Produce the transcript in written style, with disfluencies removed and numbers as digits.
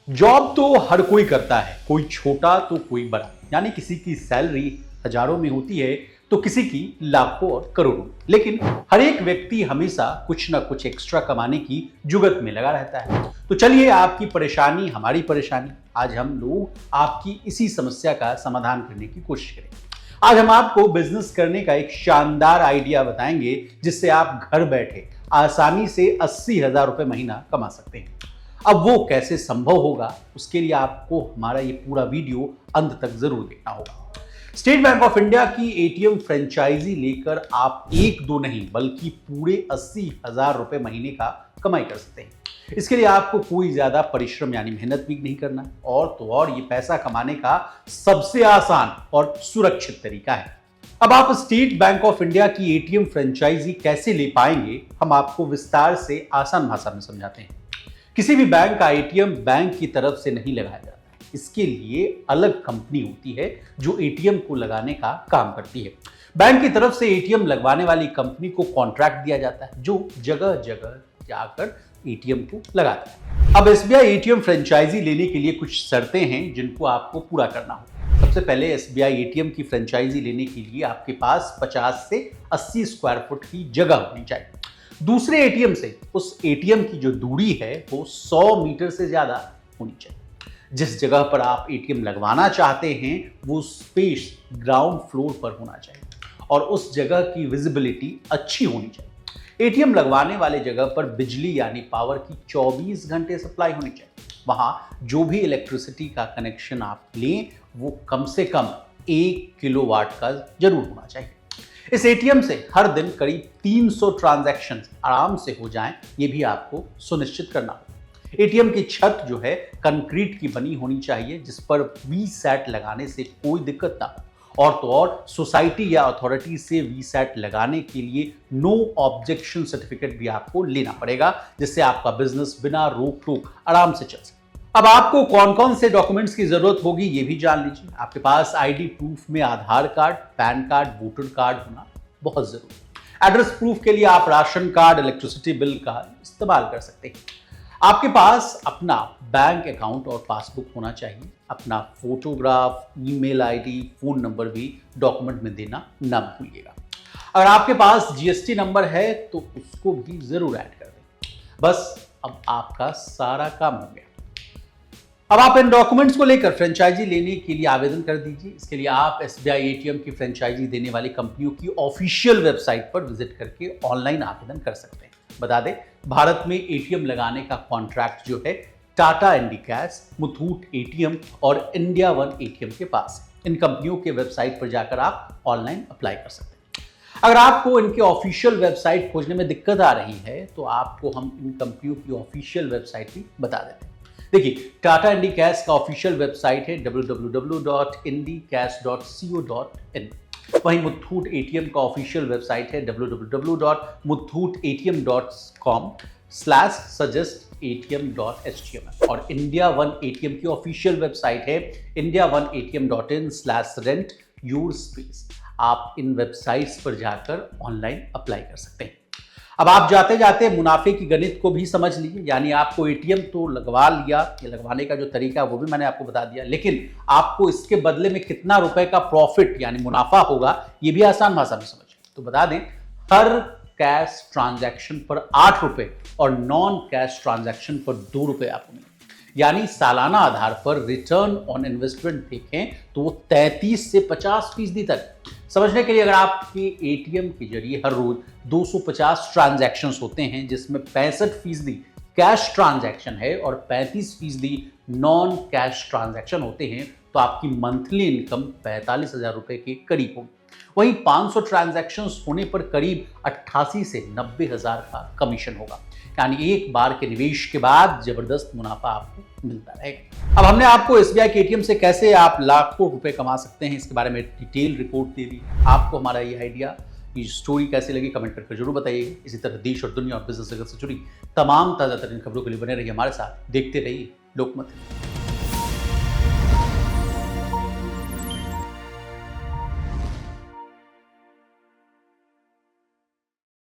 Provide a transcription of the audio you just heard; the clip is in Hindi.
जॉब तो हर कोई करता है, कोई छोटा तो कोई बड़ा। यानी किसी की सैलरी हजारों में होती है तो किसी की लाखों और करोड़ों। लेकिन हर एक व्यक्ति हमेशा कुछ ना कुछ एक्स्ट्रा कमाने की जुगत में लगा रहता है। तो चलिए, आपकी परेशानी हमारी परेशानी, आज हम लोग आपकी इसी समस्या का समाधान करने की कोशिश करेंगे। आज हम आपको बिजनेस करने का एक शानदार आइडिया बताएंगे जिससे आप घर बैठे आसानी से 80,000 रुपए महीना कमा सकते हैं। अब वो कैसे संभव होगा, उसके लिए आपको हमारा ये पूरा वीडियो अंत तक जरूर देखना होगा। स्टेट बैंक ऑफ इंडिया की एटीएम फ्रेंचाइजी लेकर आप एक दो नहीं बल्कि पूरे 80,000 रुपए महीने का कमाई कर सकते हैं। इसके लिए आपको कोई ज्यादा परिश्रम यानी मेहनत भी नहीं करना, और तो और ये पैसा कमाने का सबसे आसान और सुरक्षित तरीका है। अब आप स्टेट बैंक ऑफ इंडिया की एटीएम फ्रेंचाइजी कैसे ले पाएंगे, हम आपको विस्तार से आसान भाषा में समझाते हैं। किसी भी बैंक का एटीएम बैंक की तरफ से नहीं लगाया जाता है। इसके लिए अलग कंपनी होती है जो एटीएम को लगाने का काम करती है। बैंक की तरफ से एटीएम लगवाने वाली कंपनी को कॉन्ट्रैक्ट दिया जाता है जो जगह जगह जाकर एटीएम को लगाता है। अब एसबीआई एटीएम फ्रेंचाइजी लेने के लिए कुछ शर्तें हैं जिनको आपको पूरा करना होगा। सबसे पहले एसबीआई एटीएम की फ्रेंचाइजी लेने के लिए आपके पास 50 से 80 स्क्वायर फुट की जगह होनी चाहिए। दूसरे एटीएम से उस एटीएम की जो दूरी है वो 100 मीटर से ज्यादा होनी चाहिए। जिस जगह पर आप एटीएम लगवाना चाहते हैं वो स्पेस ग्राउंड फ्लोर पर होना चाहिए और उस जगह की विजिबिलिटी अच्छी होनी चाहिए। एटीएम लगवाने वाले जगह पर बिजली यानी पावर की 24 घंटे सप्लाई होनी चाहिए। वहां जो भी इलेक्ट्रिसिटी का कनेक्शन आप लें वो कम से कम 1 किलोवाट का जरूर होना चाहिए। इस एटीएम से हर दिन करीब 300 ट्रांजैक्शन आराम से हो जाएं, ये भी आपको सुनिश्चित करना होगा। एटीएम की छत जो है कंक्रीट की बनी होनी चाहिए जिस पर वीसैट लगाने से कोई दिक्कत ना हो, और तो और सोसाइटी या अथॉरिटी से वीसैट लगाने के लिए नो ऑब्जेक्शन सर्टिफिकेट भी आपको लेना पड़ेगा, जिससे आपका बिजनेस बिना रोक टोक आराम से चल सके। अब आपको कौन कौन से डॉक्यूमेंट्स की जरूरत होगी ये भी जान लीजिए। आपके पास आईडी प्रूफ में Aadhaar card, PAN card, voter card होना बहुत जरूरी है। एड्रेस प्रूफ के लिए आप राशन कार्ड, इलेक्ट्रिसिटी बिल का इस्तेमाल कर सकते हैं। आपके पास अपना बैंक अकाउंट और पासबुक होना चाहिए। अपना photograph, email ID, phone number भी डॉक्यूमेंट में देना ना भूलिएगा। अगर आपके पास जीएसटी नंबर है तो उसको भी जरूर ऐड कर दें। बस अब आपका सारा काम हो गया। अब आप इन डॉक्यूमेंट्स को लेकर फ्रेंचाइजी लेने के लिए आवेदन कर दीजिए। इसके लिए आप एसबीआई एटीएम की फ्रेंचाइजी देने वाली कंपनियों की ऑफिशियल वेबसाइट पर विजिट करके ऑनलाइन आवेदन कर सकते हैं। बता दें, भारत में एटीएम लगाने का कॉन्ट्रैक्ट जो है टाटा इंडिकैश, मुथूट एटीएम और इंडिया वन एटीएम के पास है। इन कंपनियों के वेबसाइट पर जाकर आप ऑनलाइन अप्लाई कर सकते हैं। अगर आपको इनके ऑफिशियल वेबसाइट खोजने में दिक्कत आ रही है तो आपको हम इन कंपनियों की ऑफिशियल वेबसाइट भी बता देते हैं। देखिए, टाटा इंडिकैश का ऑफिशियल वेबसाइट है www.indicash.co.in। वहीं मुथूट एटीएम का ऑफिशियल वेबसाइट है www.muthootATM.com/suggestatm.html और इंडिया वन एटीएम की ऑफिशियल वेबसाइट है indiaonatm.in/rentYourSpace। आप इन वेबसाइट्स पर जाकर ऑनलाइन अप्लाई कर सकते हैं। अब आप जाते जाते मुनाफे की गणित को भी समझ लीजिए। यानी आपको एटीएम तो लगवा लिया, ये लगवाने का जो तरीका है वो भी मैंने आपको बता दिया, लेकिन आपको इसके बदले में कितना रुपए का प्रॉफिट यानी मुनाफा होगा ये भी आसान भाषा में समझिए। तो बता दें, हर कैश ट्रांजैक्शन पर 8 रुपए और नॉन कैश ट्रांजैक्शन पर 2 रुपए आपको मिलेंगे। यानी सालाना आधार पर रिटर्न ऑन इन्वेस्टमेंट देखें तो वो 33 से 50% तक। समझने के लिए, अगर आपके एटीएम के जरिए हर रोज 250 ट्रांजैक्शंस होते हैं जिसमें 65% कैश ट्रांजैक्शन है और 35% नॉन कैश ट्रांजैक्शन होते हैं, तो आपकी मंथली इनकम 45,000 रुपए के करीब होगी। वहीं 500 ट्रांजैक्शंस होने पर करीब 88 से 90,000 का कमीशन होगा। यानी एक बार के निवेश के बाद जबरदस्त मुनाफा आपको मिलता रहेगा। अब हमने आपको एसबीआई के एटीएम से कैसे आप लाखों रुपए कमा सकते हैं इसके बारे में डिटेल रिपोर्ट दे दी। आपको हमारा ये आइडिया, ये स्टोरी कैसे लगी कमेंट करके जरूर बताइएगा। इसी तरह देश और दुनिया और बिजनेस जगत से जुड़ी तमाम ताजा तरीन खबरों के लिए बने रहिए हमारे साथ। देखते रहिए लोकमत।